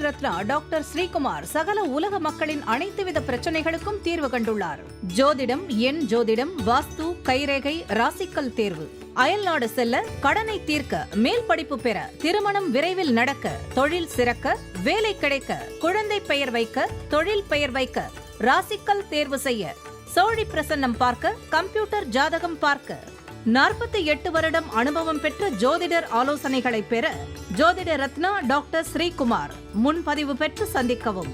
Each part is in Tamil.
ரத்னா டாக்டர் ஸ்ரீகுமார் சகல உலக மக்களின் அனைத்து வித பிரச்சனைகளுக்கும் தீர்வு கண்டுள்ளார். ஜோதிடம், எண் ஜோதிடம், வாஸ்து, கைரேகை, ராசிக்கல் தேர்வு, அயல்நாடு செல்ல, கடனை தீர்க்க, மேல் படிப்பு பெற, திருமணம் விரைவில் நடக்க, தொழில் சிறக்க, வேலை கிடைக்க, குழந்தை பெயர் வைக்க, தொழில் பெயர் வைக்க, ராசிக்கல் தேர்வு செய்ய, சோழி பிரசன்னம் பார்க்க, கம்ப்யூட்டர் ஜாதகம் பார்க்க, 48 வருடம் அனுபவம் பெற்ற ஜோதிடர் ஆலோசனைகளை பெற ஜோதிட ரத்னா டாக்டர் ஸ்ரீகுமார். முன்பதிவு பெற்று சந்திக்கவும்.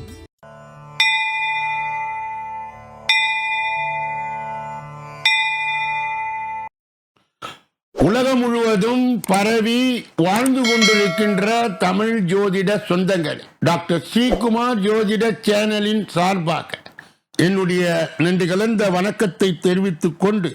உலகம் முழுவதும் பரவி வாழ்ந்து கொண்டிருக்கின்ற தமிழ் ஜோதிட சொந்தங்கள், டாக்டர் ஸ்ரீகுமார் ஜோதிட சேனலின் சார்பாக என்னுடைய நன்றி கலந்த வணக்கத்தை தெரிவித்துக் கொண்டு,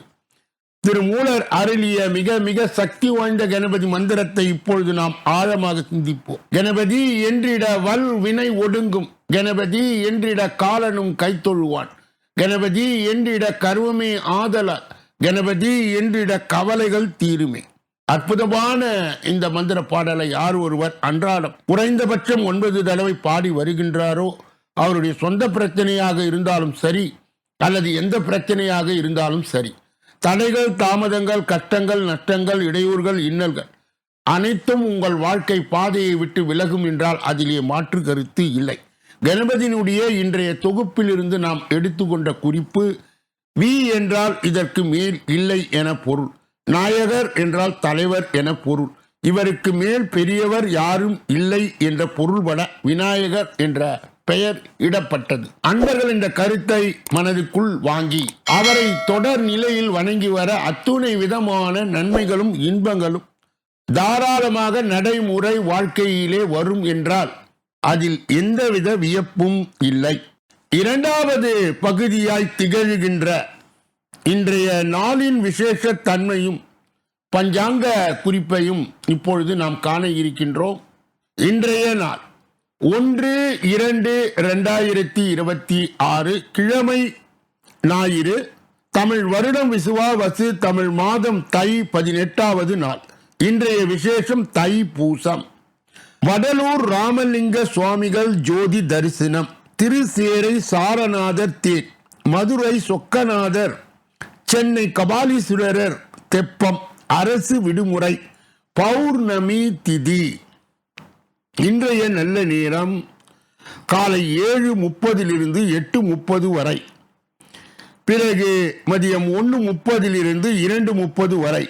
திருமூலர் அருளிய மிக மிக சக்தி வாய்ந்த கணபதி மந்திரத்தை இப்பொழுது நாம் ஆழமாக சிந்திப்போம். கணபதி என்றிட வல் வினை ஒடுங்கும், கணபதி என்றிட காலனும் கைத்தொழுவான், கணபதி என்றிட கருவமே ஆதலால், கணபதி என்றிட கவலைகள் தீருமே. அற்புதமான இந்த மந்திர பாடலை யார் ஒருவர் அன்றாடம் குறைந்தபட்சம் 9 தடவை பாடி வருகின்றாரோ, அவருடைய சொந்த பிரச்சனையாக இருந்தாலும் சரி, அல்லது எந்த பிரச்சனையாக இருந்தாலும் சரி, தடைகள், தாமதங்கள், கஷ்டங்கள், நஷ்டங்கள், இடையூறுகள், இன்னல்கள் அனைத்தும் உங்கள் வாழ்க்கை பாதையை விட்டு விலகும் என்றால் அதிலே மாற்று கருத்து இல்லை. கணபதியினுடைய இன்றைய தொகுப்பிலிருந்து நாம் எடுத்துக்கொண்ட குறிப்பு, வி என்றால் இதற்கு மேல் இல்லை என பொருள், நாயகர் என்றால் தலைவர் என பொருள், இவருக்கு மேல் பெரியவர் யாரும் இல்லை என்ற பொருள்பட விநாயகர் என்ற பெயர் இடப்பட்டது. அன்பர்கள் இந்த கருத்தை மனதுக்குள் வாங்கி அவரை தொடர் நிலையில் வணங்கி வர அத்துணை விதமான நன்மைகளும் இன்பங்களும் தாராளமாக நடைமுறை வாழ்க்கையிலே வரும் என்றால் அதில் எந்தவித வியப்பும் இல்லை. இரண்டாவது பகுதியாய் திகழ்கின்ற இன்றைய நாளின் விசேஷ தன்மையும் பஞ்சாங்க குறிப்பையும் இப்பொழுது நாம் காண இருக்கின்றோம். இன்றைய நாள் 1-2-2026 கிழமை ஞாயிறு, தமிழ் வருடம் விசுவாவசு, தமிழ் மாதம் தை 18வது நாள். இன்றைய விசேஷம் தை பூசம். வடலூர் ராமலிங்க சுவாமிகள் ஜோதி தரிசனம், திருசேரை சாரநாதர் தேர், மதுரை சொக்கநாதர், சென்னை கபாலீஸ்வரர் தெப்பம், அரசு விடுமுறை, பௌர்ணமி திதி. இன்றைய நல்ல நேரம் காலை 7:30 8:30 வரை, பிறகு மதியம் 1:30 2:30 வரை,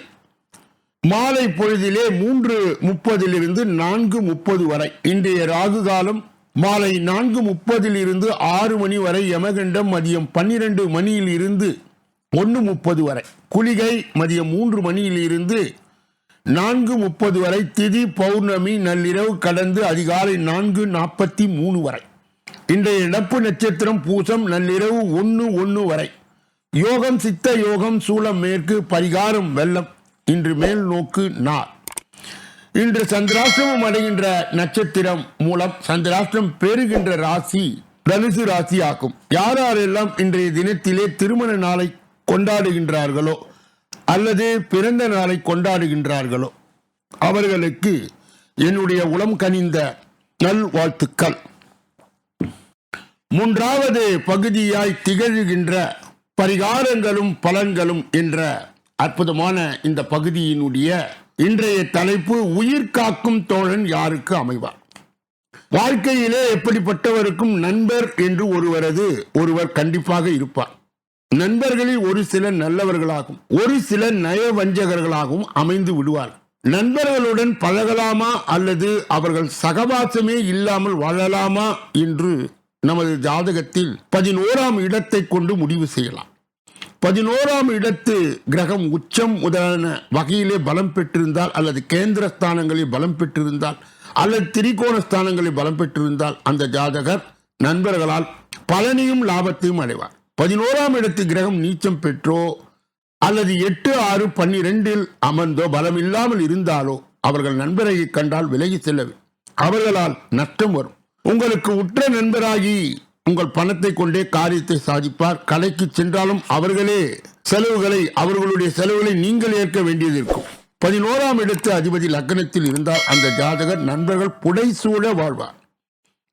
மாலை பொழுதிலே 3:30 4:30 வரை. இன்றைய ராகு காலம் மாலை 4:30 6 மணி வரை, யமகண்டம் மதியம் 12 மணியிலிருந்து 1:30 வரை, குளிகை மதியம் 3 மணியிலிருந்து 4:30 வரை, திதி பௌர்ணமி நள்ளிரவு கடந்து அதிகாலை 4:43 வரை. இன்றைய நடப்பு நட்சத்திரம் பூசம், நள்ளிரவு 1:01 வரை. யோகம் சித்த யோகம், சூலம் மேற்கு, பரிகாரம் வெள்ளம். இன்று மேல் நோக்கு நாள். இன்று சந்திராஷ்டிரமம் அடைகின்ற நட்சத்திரம் மூலம் சந்திராஷ்டிரம் பெறுகின்ற ராசி தனுசு ராசி ஆகும். யாரெல்லாம் இன்றைய தினத்திலே திருமண நாளை கொண்டாடுகின்றார்களோ அல்லது பிறந்த நாளை கொண்டாடுகின்றார்களோ அவர்களுக்கு என்னுடைய உளம் கனிந்த நல்வாழ்த்துக்கள். மூன்றாவது பகுதியாய் திகழ்கின்ற பரிகாரங்களும் பலன்களும் என்ற அற்புதமான இந்த பகுதியினுடைய இன்றைய தலைப்பு, உயிர் காக்கும் தோழன் யாருக்கு அமைவார். வாழ்க்கையிலே எப்படிப்பட்டவருக்கும் நண்பர் என்று ஒருவர் கண்டிப்பாக இருப்பார். நண்பர்களில் ஒரு சிலர் நல்லவர்களாகவும் ஒரு சிலர் நயவஞ்சகர்களாகவும் அமைந்து விடுவார். நண்பர்களுடன் பழகலாமா அல்லது அவர்கள் சகவாசமே இல்லாமல் வாழலாமா என்று நமது ஜாதகத்தில் 11ஆம் இடத்தை கொண்டு முடிவு செய்யலாம். 11ஆம் இடத்து கிரகம் உச்சம் முதலான வகையிலே பலம் பெற்றிருந்தால், அல்லது கேந்திர ஸ்தானங்களில் பலம் பெற்றிருந்தால், அல்லது திரிகோண ஸ்தானங்களில் பலம் பெற்றிருந்தால் அந்த ஜாதகர் நண்பர்களால் பலனையும் லாபத்தையும் அடைவார். 11ஆம் இடத்து கிரகம் நீச்சம் பெற்றோ அல்லது 8, 6, 12 அமர்ந்தோ பலம் இல்லாமல் இருந்தாலோ அவர்கள் நண்பரை கண்டால் விலகி செல்ல அவர்களால் நஷ்டம் வரும். உங்களுக்கு உற்ற நண்பராகி உங்கள் பணத்தை கொண்டே காரியத்தை சாதிப்பார். கலைக்கு சென்றாலும் அவர்களுடைய செலவுகளை நீங்கள் ஏற்க வேண்டியது இருக்கும். 11ஆம் இடத்து அதிபதி லக்னத்தில் இருந்தால் அந்த ஜாதகர் நண்பர்கள் புடைசூழ வாழ்வார்.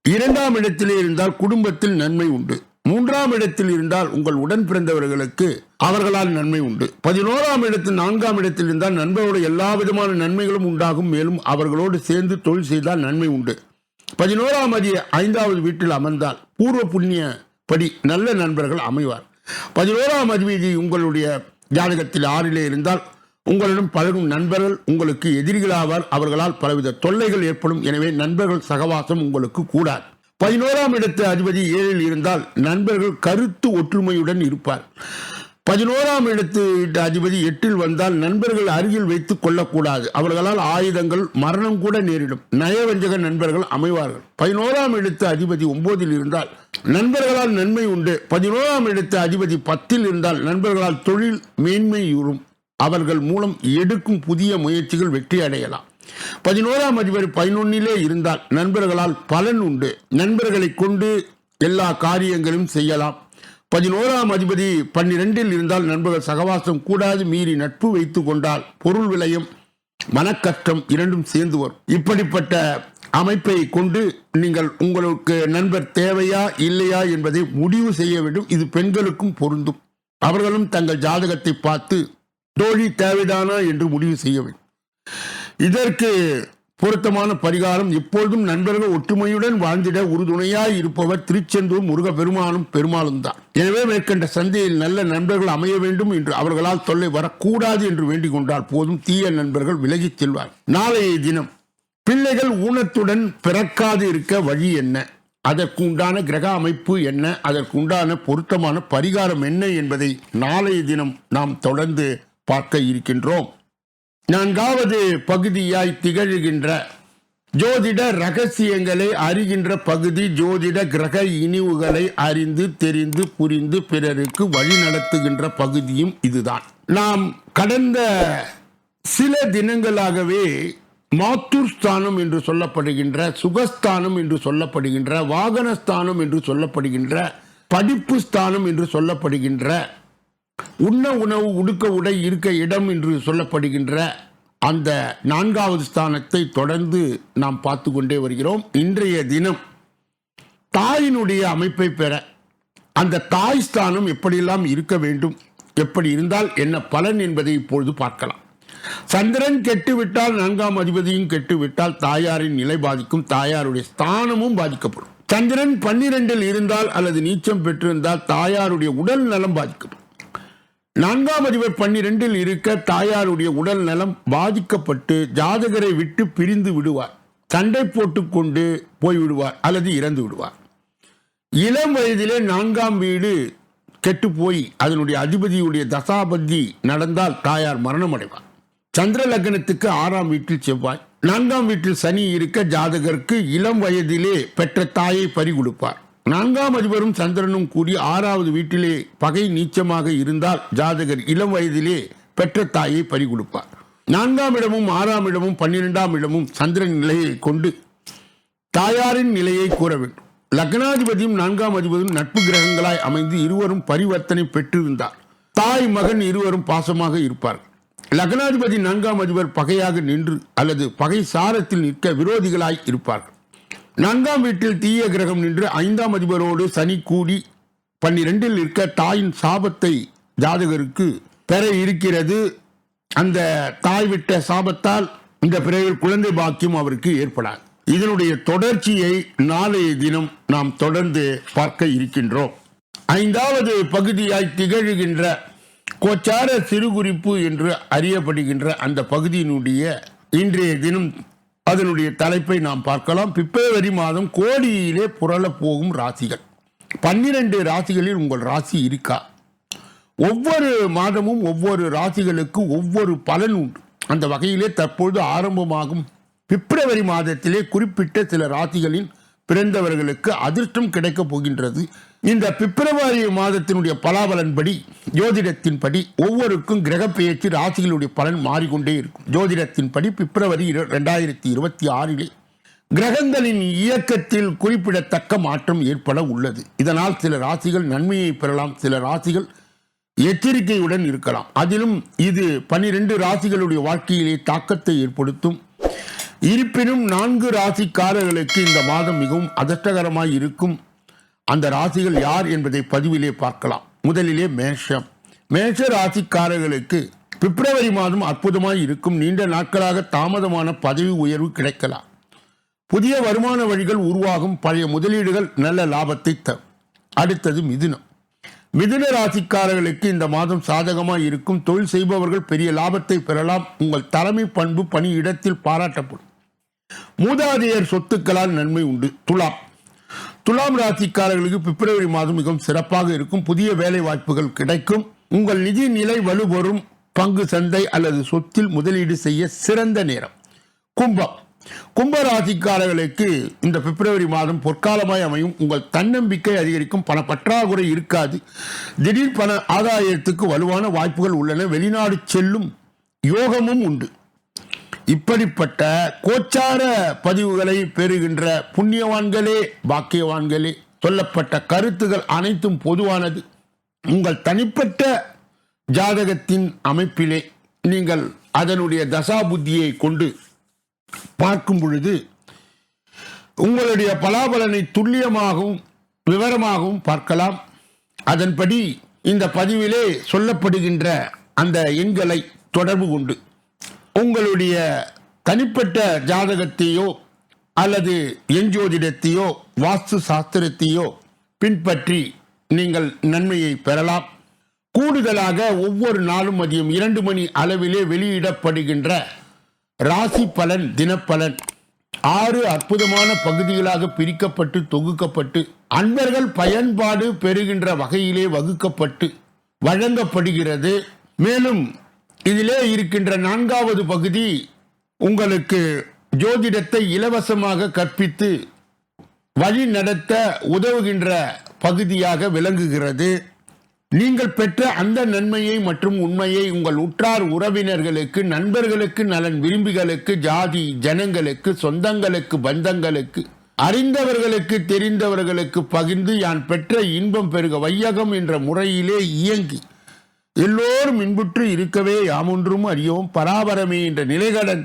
2ஆம் இடத்திலே இருந்தால் குடும்பத்தில் நன்மை உண்டு. 3ஆம் இடத்தில் இருந்தால் உங்கள் உடன் பிறந்தவர்களுக்கு அவர்களால் நன்மை உண்டு. 11ஆம் இடத்தில் 4ஆம் இடத்தில் இருந்தால் நண்பர்களோடு எல்லா விதமான நன்மைகளும் உண்டாகும். மேலும் அவர்களோடு சேர்ந்து தொழில் செய்தால் நன்மை உண்டு. 11ஆம் அதிபதி 5வது வீட்டில் அமர்ந்தால் பூர்வ புண்ணிய படி நல்ல நண்பர்கள் அமைவார். 11ஆம் அதிபதி உங்களுடைய ஜாதகத்தில் 6லே இருந்தால் உங்களிடம் பழகும் நண்பர்கள் உங்களுக்கு எதிரிகளாவால். அவர்களால் பலவித தொல்லைகள் ஏற்படும். எனவே நண்பர்கள் சகவாசம் உங்களுக்கு கூடாது. 11ஆம் இடத்து அதிபதி 7ல் இருந்தால் நண்பர்கள் கருத்து ஒற்றுமையுடன் இருப்பார். 11ஆம் இடத்து அதிபதி 8ல் வந்தால் நண்பர்கள் அருகில் வைத்துக் கொள்ளக்கூடாது. அவர்களால் ஆயுதங்கள் மரணம் கூட நேரிடும். நயவஞ்சக நண்பர்கள் அமைவார்கள். 11ஆம் இடத்து அதிபதி 9ல் இருந்தால் நண்பர்களால் நன்மை உண்டு. 11ஆம் இடத்து அதிபதி 10ல் இருந்தால் நண்பர்களால் தொழில் மேன்மையுறும். அவர்கள் மூலம் எடுக்கும் புதிய முயற்சிகள் வெற்றி அடையலாம். 11ஆம் அதிபதி 11லே இருந்தால் நண்பர்களால் பலன் உண்டு. நண்பர்களை கொண்டு எல்லா காரியங்களும் செய்யலாம். 11ஆம் அதிபதி 12ல் இருந்தால் நண்பர்கள் சகவாசம் கூடாது. மீறி நட்பு வைத்துக் கொண்டால் பொருள் விளையும், மனக்கஷ்டம் இரண்டும் சேர்ந்து வரும். இப்படிப்பட்ட அமைப்பை கொண்டு நீங்கள் உங்களுக்கு நண்பர் தேவையா இல்லையா என்பதை முடிவு செய்ய வேண்டும். இது பெண்களுக்கும் பொருந்தும். அவர்களும் தங்கள் ஜாதகத்தை பார்த்து தோழி தேவைதானா என்று முடிவு செய்ய வேண்டும். இதற்கு பொருத்தமான பரிகாரம், எப்பொழுதும் நண்பர்கள் ஒற்றுமையுடன் வாழ்ந்திட உறுதுணையாய் இருப்பவர் திருச்செந்தூர் முருக பெருமாளும் தான். எனவே மேற்கண்ட சந்தையில் நல்ல நண்பர்கள் அமைய வேண்டும் என்று அவர்களால் தொல்லை வரக்கூடாது என்று வேண்டிக் கொண்டால் போதும். தீய நண்பர்கள் விலகிச் செல்வார். நாளைய தினம் பிள்ளைகள் ஊனத்துடன் பிறக்காது இருக்க வழி என்ன, அதற்கு உண்டான கிரக அமைப்பு என்ன, அதற்கு உண்டான பொருத்தமான பரிகாரம் என்ன என்பதை நாளைய தினம் நாம் தொடர்ந்து பார்க்க இருக்கின்றோம். 4வது பகுதியாய் திகழ்கின்ற ஜோதிட ரகசியங்களை அறிகின்ற பகுதி ஜோதிட கிரக இனிவுகளை அறிந்து தெரிந்து புரிந்து பிறருக்கு வழி நடத்துகின்ற பகுதியும் இதுதான். நாம் கடந்த சில தினங்களாகவே மாத்தூர் ஸ்தானம் என்று சொல்லப்படுகின்ற, சுகஸ்தானம் என்று சொல்லப்படுகின்ற, வாகனஸ்தானம் என்று சொல்லப்படுகின்ற, படிப்பு ஸ்தானம் என்று சொல்லப்படுகின்ற, உண்ண உணவு உடுக்க உடை இருக்க இடம் என்று சொல்லப்படுகின்ற அந்த 4வது ஸ்தானத்தை தொடர்ந்து நாம் பார்த்து கொண்டே வருகிறோம். இன்றைய தினம் தாயினுடைய அமைப்பை பெற அந்த தாய் ஸ்தானம் எப்படியெல்லாம் இருக்க வேண்டும், எப்படி இருந்தால் என்ன பலன் என்பதை இப்பொழுது பார்க்கலாம். சந்திரன் கெட்டுவிட்டால் 4ஆம் அதிபதியும் கெட்டுவிட்டால் தாயாரின் நிலை பாதிக்கும். தாயாருடைய ஸ்தானமும் பாதிக்கப்படும். சந்திரன் 12ல் இருந்தால் அல்லது நீச்சம் பெற்றிருந்தால் தாயாருடைய உடல் நலம் பாதிக்கப்படும். 4ஆம் அதிபர் 12ல் இருக்க தாயாருடைய உடல் நலம் பாதிக்கப்பட்டு ஜாதகரை விட்டு பிரிந்து விடுவார். சண்டை போட்டுக்கொண்டு போய்விடுவார் அல்லது இறந்து விடுவார். இளம் வயதிலே 4ஆம் வீடு கெட்டு போய் அதனுடைய அதிபதியுடைய தசாபதி நடந்தால் தாயார் மரணம் அடைவார். சந்திர லக்னத்துக்கு 6ஆம் வீட்டில் செவ்வாய், 4ஆம் வீட்டில் சனி இருக்க ஜாதகருக்கு இளம் வயதிலே பெற்ற தாயை பறி கொடுப்பார். 4ஆம் அதிபரும் சந்திரனும் கூடி 6வது வீட்டிலே பகை நீச்சமாக இருந்தால் ஜாதகர் இளம் வயதிலே பெற்ற தாயை பறி கொடுப்பார். 4ஆம் இடமும் 6ஆம் இடமும் 12ஆம் இடமும் சந்திரன் நிலையை கொண்டு தாயாரின் நிலையை கூற வேண்டும். லக்னாதிபதியும் 4ஆம் அதிபதியும் நட்பு கிரகங்களாய் அமைந்து இருவரும் பரிவர்த்தனை பெற்றிருந்தார் தாய் மகன் இருவரும் பாசமாக இருப்பார். லக்னாதிபதி 4ஆம் அதிபர் பகையாக நின்று அல்லது பகை சாரத்தில் நிற்க விரோதிகளாய் இருப்பார்கள். 4ஆம் வீட்டில் தீய கிரகம் நின்று 5ஆம் அதிபரோடு சனி கூடி 12ல் இருக்க தாயின் சாபத்தை ஜாதகருக்கு பெற இருக்கிறது. அந்த தாய் விட்ட சாபத்தால் இந்த பிறகு குழந்தை பாக்கியம் அவருக்கு ஏற்படாது. இதனுடைய தொடர்ச்சியை நாளைய தினம் நாம் தொடர்ந்து பார்க்க இருக்கின்றோம். 5வது பகுதியாய் திகழ்கின்ற கோச்சார சிறுகுறிப்பு என்று அறியப்படுகின்ற அந்த பகுதியினுடைய இன்றைய தினம் அதனுடைய தலைப்பை நாம் பார்க்கலாம். பிப்ரவரி மாதம் கோடியிலே புரள போகும் ராசிகள். 12 ராசிகளில் உங்கள் ராசி இருக்கா? ஒவ்வொரு மாதமும் ஒவ்வொரு ராசிகளுக்கு ஒவ்வொரு பலன் உண்டு. அந்த வகையிலே தற்பொழுது ஆரம்பமாகும் பிப்ரவரி மாதத்திலே குறிப்பிட்ட சில ராசிகளின் பிறந்தவர்களுக்கு அதிர்ஷ்டம் கிடைக்கப் போகின்றது. இந்த பிப்ரவரி மாதத்தினுடைய பலாபலன்படி ஜோதிடத்தின்படி ஒவ்வொருக்கும் கிரக பெயர்ச்சி ராசிகளுடைய பலன் மாறிக்கொண்டே இருக்கும். ஜோதிடத்தின்படி பிப்ரவரி 2026 கிரகங்களின் இயக்கத்தில் குறிப்பிடத்தக்க மாற்றம் ஏற்பட உள்ளது. இதனால் சில ராசிகள் நன்மையை பெறலாம், சில ராசிகள் எச்சரிக்கையுடன் இருக்கலாம். அதிலும் இது 12 ராசிகளுடைய வாழ்க்கையிலே தாக்கத்தை ஏற்படுத்தும். இருப்பினும் 4 ராசிக்காரர்களுக்கு இந்த மாதம் மிகவும் அதிர்ஷ்டகரமாய் இருக்கும். அந்த ராசிகள் யார் என்பதை பதிவிலே பார்க்கலாம். முதலிலே மேஷம். மேஷ ராசிக்காரர்களுக்கு பிப்ரவரி மாதம் அற்புதமாய் இருக்கும். நீண்ட நாட்களாக தாமதமான பதவி உயர்வு கிடைக்கலாம். புதிய வருமான வழிகள் உருவாகும். பழைய முதலீடுகள் நல்ல லாபத்தை தரும். அடுத்தது மிதுனம். மிதுன ராசிக்காரர்களுக்கு இந்த மாதம் சாதகமாய் இருக்கும். தொழில் செய்பவர்கள் பெரிய லாபத்தை பெறலாம். உங்கள் தலைமை பண்பு பணி இடத்தில் பாராட்டப்படும். மூதாதையர் சொத்துக்களால் நன்மை உண்டு. துலாம் ராசிக்காரர்களுக்கு பிப்ரவரி மாதம் மிகவும் சிறப்பாக இருக்கும். புதிய வேலை வாய்ப்புகள் கிடைக்கும். உங்கள் நிதி நிலை வலுப்பெறும். பங்கு சந்தை அல்லது சொத்தில் முதலீடு செய்ய சிறந்த நேரம். கும்ப ராசிக்காரர்களுக்கு இந்த பிப்ரவரி மாதம் பொற்காலமாய் அமையும். உங்கள் தன்னம்பிக்கை அதிகரிக்கும். பண பற்றாக்குறை இருக்காது. திடீர் பண ஆதாயத்துக்கு வலுவான வாய்ப்புகள் உள்ளன. வெளிநாடு செல்லும் யோகமும் உண்டு. இப்படிப்பட்ட கோச்சார பதிவுகளை பெறுகின்ற புண்ணியவான்களே, பாக்கியவான்களே, சொல்லப்பட்ட கருத்துகள் அனைத்தும் பொதுவானது. உங்கள் தனிப்பட்ட ஜாதகத்தின் அமைப்பிலே நீங்கள் அதனுடைய தசா புத்தியை கொண்டு பார்க்கும் பொழுது உங்களுடைய பலாபலனை துல்லியமாகவும் விவரமாகவும் பார்க்கலாம். அதன்படி இந்த பதிவிலே சொல்லப்படுகின்ற அந்த எண்களை தொடர்பு கொண்டு உங்களுடைய தனிப்பட்ட ஜாதகத்தையோ அல்லது எஞ்சோதிடத்தையோ வாஸ்து சாஸ்திரத்தையோ பின்பற்றி நீங்கள் நன்மையை பெறலாம். கூடுதலாக ஒவ்வொரு நாளும் மதியம் 2 மணி அளவிலே வெளியிடப்படுகின்ற ராசி பலன், தினப்பலன் 6 அற்புதமான பகுதிகளாக பிரிக்கப்பட்டு தொகுக்கப்பட்டு அன்பர்கள் பயன்பாடு பெறுகின்ற வகையிலே வகுக்கப்பட்டு வழங்கப்படுகிறது. மேலும் இதிலே இருக்கின்ற 4வது பகுதி உங்களுக்கு ஜோதிடத்தை இலவசமாக கற்பித்து வழி நடத்த உதவுகின்ற பகுதியாக விளங்குகிறது. நீங்கள் பெற்ற அந்த நன்மையை மற்றும் உண்மையை உங்கள் உற்றார் உறவினர்களுக்கு, நண்பர்களுக்கு, நலன் விரும்பிகளுக்கு, ஜாதி ஜனங்களுக்கு, சொந்தங்களுக்கு, பந்தங்களுக்கு, அறிந்தவர்களுக்கு, தெரிந்தவர்களுக்கு பகிர்ந்து யான் பெற்ற இன்பம் பெருக வையகம் என்ற முறையிலே இயங்கி எல்லோரும் இன்புற்று இருக்கவே யாமொன்றும் அறியோம் பராபரமே என்ற நிலைகடன்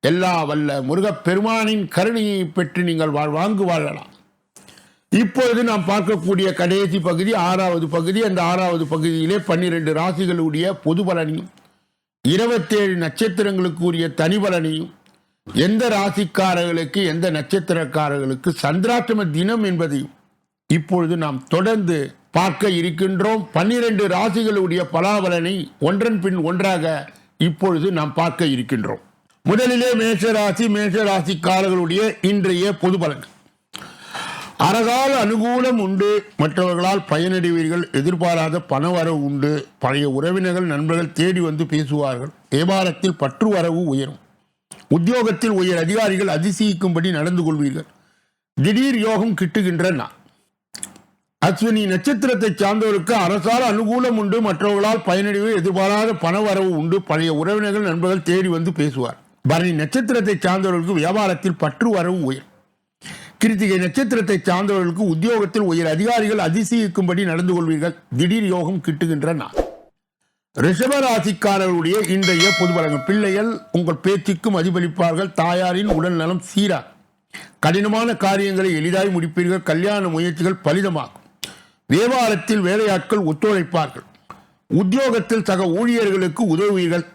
எல்லா வல்ல முருகப்பெருமானின் கருணையை பெற்று நீங்கள் வாழ்வாங்கு வாழலாம். இப்பொழுது நாம் பார்க்கக்கூடிய கடைசி பகுதி 6வது பகுதி. அந்த 6வது பகுதியிலே 12 ராசிகளுடைய பொது பலனையும் 27 நட்சத்திரங்களுக்கு உரிய தனி பலனையும், எந்த ராசிக்காரர்களுக்கு எந்த நட்சத்திரக்காரர்களுக்கு சந்திராஷ்டம தினம் என்பதையும் இப்பொழுது நாம் தொடர்ந்து பார்க்க இருக்கின்றோம். 12 ராசிகளுடைய பலாபலனை ஒன்றன் பின் ஒன்றாக இப்பொழுது நாம் பார்க்க இருக்கின்றோம். முதலிலே மேஷ ராசிக்காரர்களுடைய இன்றைய பொது பலன். அரகால அனுகூலம் உண்டு. மற்றவர்களால் பயனடைவீர்கள். எதிர்பாராத பணவரவு உண்டு. பழைய உறவினர்கள், நண்பர்கள் தேடி வந்து பேசுவார்கள். வியாபாரத்தில் பற்று வரவு உயரும். உத்தியோகத்தில் உயர் அதிகாரிகள் அதிசயிக்கும்படி நடந்து கொள்வீர்கள். திடீர் யோகம் கிட்டுகின்ற நாள். அஸ்வினி நட்சத்திரத்தை சார்ந்தவருக்கு அரசால் அனுகூலம் உண்டு. மற்றவர்களால் பயனடைவு. எதிர்பாராத பணவரவு உண்டு. பழைய உறவினர்கள், நண்பர்கள் தேடி வந்து பேசுவார். பரணி நட்சத்திரத்தை சார்ந்தவர்களுக்கு வியாபாரத்தில் பற்று வரவு உயரும். கிருத்திகை நட்சத்திரத்தை சார்ந்தவர்களுக்கு உத்தியோகத்தில் உயர் அதிகாரிகள் அதிசயிக்கும்படி நடந்து கொள்வீர்கள். திடீர் யோகம் கிட்டுகின்ற நாள். ரிஷப ராசிக்காரர்களுடைய இன்றைய பொது பலன்கள். பிள்ளைகள் உங்கள் பேச்சுக்கு மதிப்பளிப்பார்கள். தாயாரின் உடல் நலம் சீரா. கடினமான காரியங்களை எளிதாய் முடிப்பீர்கள். கல்யாண முயற்சிகள் பலிதமாகும். வியாபாரத்தில் வேலையாட்கள் ஒத்துழைப்பார்கள். உத்தியோகத்தில் சக ஊழியர்களுக்கு உதவுவீர்கள்.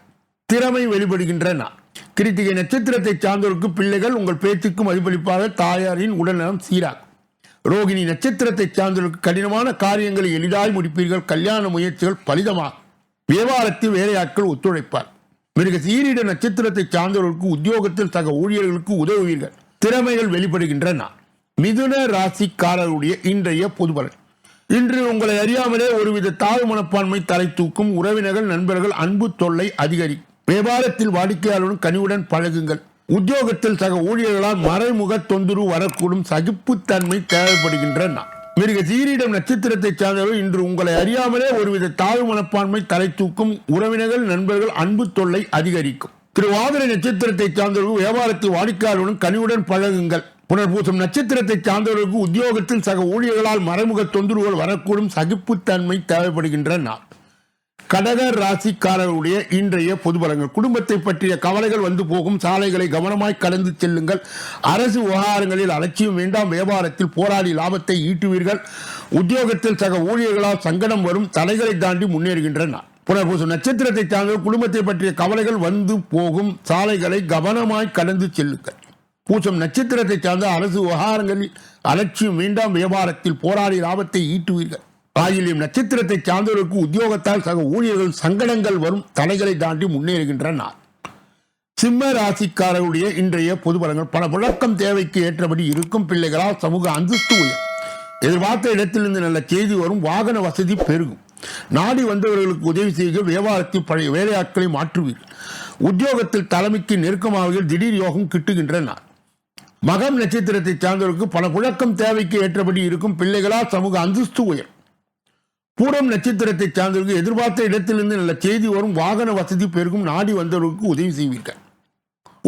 திறமை வெளிப்படுகின்ற நாள். கிருத்திகை நட்சத்திரத்தை சார்ந்தவருக்கு பிள்ளைகள் உங்கள் பேச்சுக்கு மதிப்பளிப்பாக. தாயாரின் உடல்நலம் சீராகும். ரோகிணி நட்சத்திரத்தை சார்ந்தவருக்கு கடினமான காரியங்களை எளிதாய் முடிப்பீர்கள். கல்யாண முயற்சிகள் பலிதமாகும். வியாபாரத்தில் வேலையாட்கள் ஒத்துழைப்பார். மிருக சீரிட நட்சத்திரத்தை சார்ந்தவர்களுக்கு உத்தியோகத்தில் சக ஊழியர்களுக்கு உதவுவீர்கள். திறமைகள் வெளிப்படுகின்ற நாள். மிதுன ராசிக்காரருடைய இன்றைய பொது பலன். இன்று உங்களை அறியாமலே ஒருவித தாழ்வு மனப்பான்மை தலை தூக்கும். உறவினர்கள், நண்பர்கள் அன்பு தொல்லை அதிகரிக்கும். வியாபாரத்தில் வாடிக்கையாளருடன் கனிவுடன் பழகுங்கள். உத்தியோகத்தில் சக ஊழியர்களால் மறைமுக தொந்தரவு வரக்கூடும். சகிப்புத்தன்மை தேவைப்படுகின்ற நாள். மிருக சீரிடம் நட்சத்திரத்தை சார்ந்தவர்கள் இன்று உங்களை அறியாமலே ஒருவித தாழ்வு மனப்பான்மை தலை தூக்கும். உறவினர்கள், நண்பர்கள் அன்பு தொல்லை அதிகரிக்கும். திருவாதிரை நட்சத்திரத்தை சார்ந்தவர்கள் வியாபாரத்தில் வாடிக்கையாளருடன் கனிவுடன் பழகுங்கள். புனர்பூசம் நட்சத்திரத்தை சார்ந்தவர்களுக்கு உத்தியோகத்தில் சக ஊழியர்களால் மறைமுக தொந்தரவுகள் வரக்கூடும். சகிப்புத்தன்மை தேவைப்படுகின்ற நாள். கடக ராசிக்காரர்களுடைய இன்றைய பொது பலன்கள். குடும்பத்தை பற்றிய கவலைகள் வந்து போகும். சாலைகளை கவனமாய் கடந்து செல்லுங்கள். அரசு விவகாரங்களில் அலட்சியம் வேண்டாம். வியாபாரத்தில் போராடி லாபத்தை ஈட்டுவீர்கள். உத்தியோகத்தில் சக ஊழியர்களால் சங்கடம் வரும். தடைகளை தாண்டி முன்னேறுகின்றன. புனர்பூசம் நட்சத்திரத்தை சார்ந்த குடும்பத்தை பற்றிய கவலைகள் வந்து போகும். சாலைகளை கவனமாய் கடந்து செல்லுங்கள். பூசம் நட்சத்திரத்தை சார்ந்த அரசு விவகாரங்களில் அலட்சியம் வேண்டாம். வியாபாரத்தில் போராடி லாபத்தை ஈட்டுவீர்கள். ஆயிலியம் நட்சத்திரத்தை சார்ந்தவர்களுக்கு உத்தியோகத்தால் சக ஊழியர்கள் சங்கடங்கள் வரும். தடைகளை தாண்டி முன்னேறுகின்றன. சிம்ம ராசிக்காரருடைய இன்றைய பொது பலன்கள். பல புழக்கம் தேவைக்கு ஏற்றபடி இருக்கும். பிள்ளைகளால் சமூக அந்தஸ்து உயரும். எதிர்பார்த்த இடத்திலிருந்து நல்ல செய்தி வரும். வாகன வசதி பெருகும். நாடி வந்தவர்களுக்கு உதவி செய்து வியாபாரத்தில் பழைய வேலையாட்களை மாற்றுவீர்கள். உத்தியோகத்தில் தலைமைக்கு நெருக்கமாவதில் திடீர் யோகம் கிட்டுகின்றன. மகம் நட்சத்திரத்தை சார்ந்தவர்களுக்கு பல புழக்கம் தேவைக்கு ஏற்றபடி இருக்கும். பிள்ளைகளால் சமூக அந்தஸ்து உயரும். பூரம் நட்சத்திரத்தை சார்ந்தவர்களுக்கு எதிர்பார்த்த இடத்திலிருந்து நல்ல செய்தி வரும். வாகன வசதி பெருகும். நாடி வந்தவர்களுக்கு உதவி செய்வீர்கள்.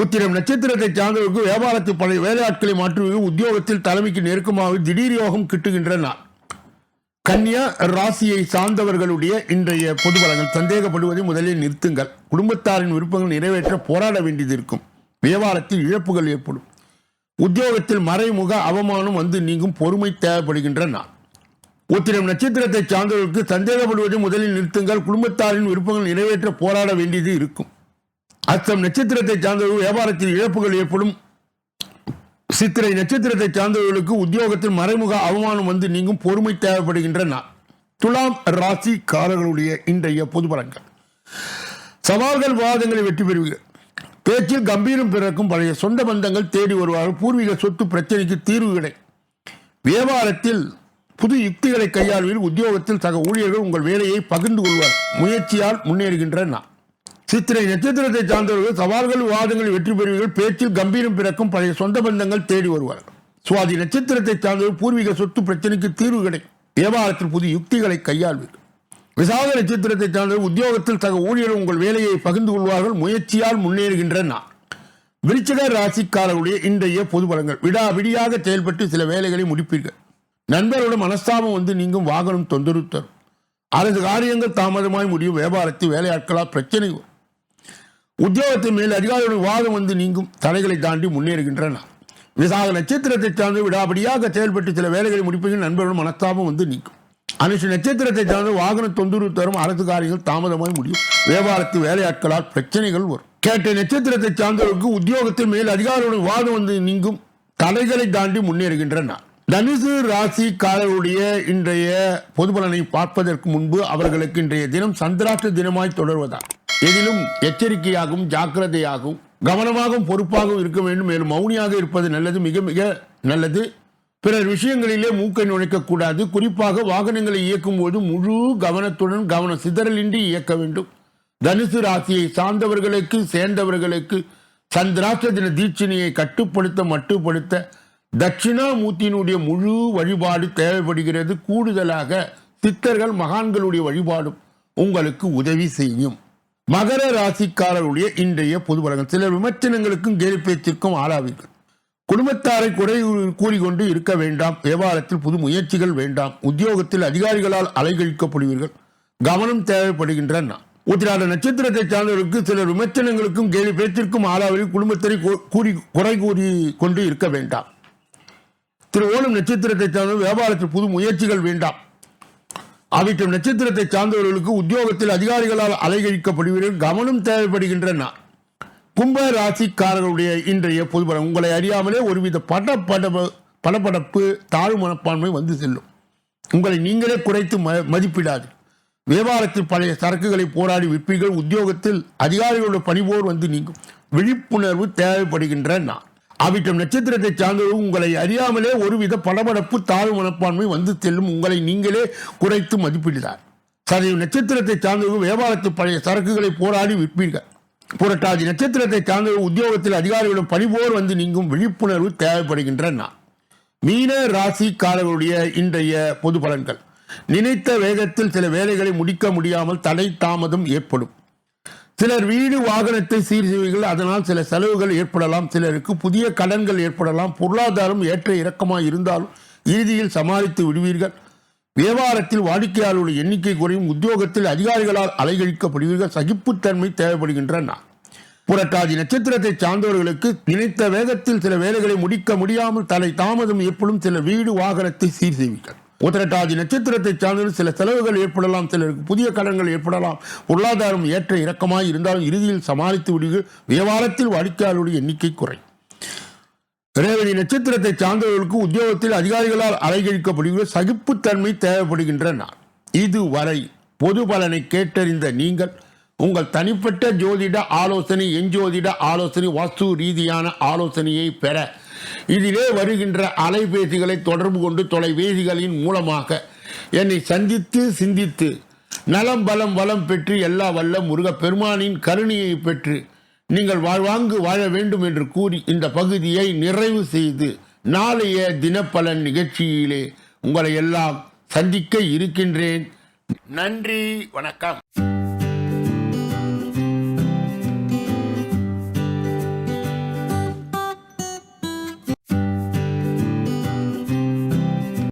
உத்திரம் நட்சத்திரத்தை சார்ந்தவர்களுக்கு வியாபாரத்தில் பழைய வேலையாட்களை மாற்றுவீர்கள். உத்தியோகத்தில் தலைமைக்கு நெருக்கமாக திடீர் யோகம் கிட்டுகின்ற நாள். கன்னியா ராசியை சார்ந்தவர்களுடைய இன்றைய பொது பலன்கள். சந்தேகப்படுவதை முதலில் நிறுத்துங்கள். குடும்பத்தாரின் விருப்பங்கள் நிறைவேற்ற போராட வேண்டியது இருக்கும். வியாபாரத்தில் இழப்புகள் ஏற்படும். உத்தியோகத்தில் மறைமுக அவமானம் வந்து நீங்கும். பொறுமை தேவைப்படுகின்ற நாள். உத்திரம் நட்சத்திரத்தை சார்ந்தவர்களுக்கு சந்தேகப்படுவதை முதலில் நிறுத்துங்கள். குடும்பத்தாரின் விருப்பங்கள் நிறைவேற்ற போராட வேண்டியது இருக்கும். அஸ்தம் நட்சத்திரத்தை சார்ந்தவர்கள் வியாபாரத்தில் இழப்புகள் ஏற்படும். சித்திரை நட்சத்திரத்தை சார்ந்தவர்களுக்கு உத்தியோகத்தில் மறைமுக அவமானம் வந்து நீங்கும். பொறுமை தேவைப்படுகின்ற நாள். துலாம் ராசிக்காரர்களுடைய இன்றைய பொது பலன்கள். சவால்கள் விவாதங்களை வெற்றி பெறுவீர்கள். பேச்சில் கம்பீரம் பிறக்கும். பழைய சொந்த பந்தங்கள் தேடி வருவார்கள். பூர்வீக சொத்து பிரச்சனைக்கு தீர்வு கிடைக்கும். வியாபாரத்தில் புது யுக்திகளை கையாள்வீர்கள். உத்தியோகத்தில் சக ஊழியர்கள் உங்கள் வேலையை பகிர்ந்து கொள்வார். முயற்சியால் முன்னேறுகின்ற நாள். சித்திரை நட்சத்திரத்தை சார்ந்தவர்கள் சவால்கள் விவாதங்களில் வெற்றி பெறுவீர்கள். பேச்சில் கம்பீரம் பிறக்கும். பழைய சொந்த பந்தங்கள் தேடி வருவார்கள். சுவாதி நட்சத்திரத்தை சார்ந்தவர்கள் பூர்வீக சொத்து பிரச்சனைக்கு தீர்வு கிடைக்கும். வியாபாரத்தில் புது யுக்திகளை கையாள்வீர்கள். விசாக நட்சத்திரத்தை சார்ந்தவர்கள் உத்தியோகத்தில் சக ஊழியர்கள் உங்கள் வேலையை பகிர்ந்து கொள்வார்கள். முயற்சியால் முன்னேறுகின்ற நாள். விருச்சிக ராசிக்காரர்களுடைய இன்றைய பொது பலன்கள். விடாவிடியாக செயல்பட்டு சில வேலைகளை முடிப்பீர்கள். நண்பரோட மனஸ்தாபம் வந்து நீங்கும். வாகனம் தொந்தரவு தரும். அரசு காரியங்கள் தாமதமாய் முடியும். வியாபாரத்தில் வேலையாட்களால் பிரச்சனை வரும். உத்தியோகத்தின் மேல் அதிகாரிகளுடைய வாதம் வந்து நீங்கும். தடைகளை தாண்டி முன்னேறுகின்றன. விசாக நட்சத்திரத்தை சார்ந்து விடாபடியாக செயல்பட்டு சில வேலைகளை முடிப்பீர்கள். நண்பரோட மனஸ்தாபம் வந்து நீங்கும். அனுஷ நட்சத்திரத்தை சார்ந்து வாகன தொந்தரவு தரும். அரசு காரியங்கள் தாமதமாய் முடியும். வியாபாரத்தில் வேலையாட்களால் பிரச்சனைகள் வரும். கேட்ட நட்சத்திரத்தை சார்ந்தவர்களுக்கு உத்தியோகத்தின் மேல் அதிகாரிகளுடைய வாதம் வந்து நீங்கும். தடைகளை தாண்டி முன்னேறுகின்றன. தனுசு ராசிக்காரருடைய இன்றைய பொது பலனை பார்ப்பதற்கு முன்பு அவர்களுக்கு இன்றைய தினம் சந்திராஷ்ட தினமாய் தொடர்வதால் எதிலும் எச்சரிக்கையாகவும் ஜாக்கிரதையாகவும் கவனமாகவும் பொறுப்பாகவும் இருக்க வேண்டும். மேலும் மௌனியாக இருப்பது நல்லது, மிக மிக நல்லது. பிறர் விஷயங்களிலே மூக்கை நுழைக்கக்கூடாது. குறிப்பாக வாகனங்களை இயக்கும் போது முழு கவனத்துடன் கவன சிதறலின்றி இயக்க வேண்டும். தனுசு ராசியை சார்ந்தவர்களுக்கு சேர்ந்தவர்களுக்கு சந்திராஷ்ட தின தீட்சணையை மட்டுப்படுத்த தட்சிணாமூர்த்தியினுடைய முழு வழிபாடு தேவைப்படுகிறது. கூடுதலாக சித்தர்கள் மகான்களுடைய வழிபாடும் உங்களுக்கு உதவி செய்யும். மகர ராசிக்காரருடைய இன்றைய பொது பலன்கள். சில விமர்சனங்களுக்கும் கேலி பேச்சிற்கும் ஆளாவீர்கள். குடும்பத்தாரை குறை கூறிக்கொண்டு இருக்க வேண்டாம். வியாபாரத்தில் புது முயற்சிகள் வேண்டாம். உத்தியோகத்தில் அதிகாரிகளால் அலைகழிக்கப்படுவீர்கள். கவனம் தேவைப்படுகின்றன. உத்திராட நட்சத்திரத்தை சார்ந்தவர்களுக்கு சில விமர்சனங்களுக்கும் கேலி பேச்சிற்கும் ஆளாவீர்கள். குடும்பத்தை குறை கூறி கொண்டு இருக்க வேண்டாம். திரு ஓணம் நட்சத்திரத்தை சார்ந்த வியாபாரத்தில் புது முயற்சிகள் வேண்டாம். அவிட்டம் நட்சத்திரத்தை சார்ந்தவர்களுக்கு உத்தியோகத்தில் அதிகாரிகளால் அலைகழிக்கப்படுவீர்கள். கவனம் தேவைப்படுகின்றன. கும்ப ராசிக்காரர்களுடைய இன்றைய பொது பலன். உங்களை அறியாமலே ஒருவித படபடப்பு தாழ்வு மனப்பான்மை வந்து செல்லும். உங்களை நீங்களே குறைத்து மதிப்பிடாது. வியாபாரத்தில் பழைய சரக்குகளை போராடி விற்பீர்கள். உத்தியோகத்தில் அதிகாரிகளுடைய பணிபோர் வந்து நீங்கும். விழிப்புணர்வு தேவைப்படுகின்றன. அவிட்டம் நட்சத்திரத்தை சார்ந்தவர்கள் உங்களை அறியாமலே ஒருவித படபடப்பு தாழ்வு மனப்பான்மை வந்து செல்லும். உங்களை நீங்களே குறைத்து மதிப்பிடுகிறார். சதய நட்சத்திரத்தை சார்ந்தவர்கள் வியாபாரத்தில் பழைய சரக்குகளை போராடி விற்பீர்கள். புரட்டாதி நட்சத்திரத்தை சார்ந்தவர்கள் உத்தியோகத்தில் அதிகாரிகளும் பணிபோர் வந்து நீங்கும். விழிப்புணர்வு தேவைப்படுகின்றன. மீன ராசிக்காரர்களுடைய இன்றைய பொது பலன்கள். நினைத்த வேகத்தில் சில வேலைகளை முடிக்க முடியாமல் தடை தாமதம் ஏற்படும். சிலர் வீடு வாகனத்தை சீர் செய்வீர்கள். அதனால் சில செலவுகள் ஏற்படலாம். சிலருக்கு புதிய கடன்கள் ஏற்படலாம். பொருளாதாரம் ஏற்ற இறக்கமாக இருந்தாலும் இறுதியில் சமாளித்து விடுவீர்கள். வியாபாரத்தில் வாடிக்கையாளர்களுடைய எண்ணிக்கை குறையும், உத்தியோகத்தில் அதிகாரிகளால் அலைகழிக்கப்படுவீர்கள், சகிப்புத்தன்மை தேவைப்படுகின்றன. புரட்டாதி நட்சத்திரத்தை சார்ந்தவர்களுக்கு நினைத்த வேகத்தில் சில வேலைகளை முடிக்க முடியாமல் தலை தாமதம் ஏற்படும், சில வீடு வாகனத்தை சீர் செய்வீர்கள். உத்திரட்டாதி நட்சத்திரத்தை சார்ந்தவர்கள் சில செலவுகள் ஏற்படலாம், சிலருக்கு புதிய கடன்கள் ஏற்படலாம், பொருளாதாரம் ஏற்ற இறக்கமாய் இருந்தாலும் இறுதியில் சமாளித்து விடுவீர்கள். வியாபாரத்தில் வாடிக்கையாளர்களுடைய எண்ணிக்கை குறையும். ரேவதி நட்சத்திரத்தை சார்ந்தவர்களுக்கு உத்தியோகத்தில் அதிகாரிகளால் அலைகழிக்கப்படுவீர்கள், சகிப்புத்தன்மை தேவைப்படுகின்றன. இதுவரை பொது பலனை கேட்டறிந்த நீங்கள் உங்கள் தனிப்பட்ட ஜோதிட ஆலோசனை, எஞ்சோதிட ஆலோசனை, வாஸ்து ரீதியான ஆலோசனையை பெற இதிலே வருகின்ற அலைபேசிகளை தொடர்பு கொண்டு தொலைபேசிகளின் மூலமாக என்னை சந்தித்து சிந்தித்து நலம் பலம் வளம் பெற்று எல்லா வல்ல முருகப் பெருமானின் கருணையை பெற்று நீங்கள் வாழ்வாங்கு வாழ வேண்டும் என்று கூறி இந்த பகுதியை நிறைவு செய்து நாளைய தினப்பலன் நிகழ்ச்சியிலே உங்களை எல்லாம் சந்திக்க இருக்கின்றேன். நன்றி, வணக்கம்.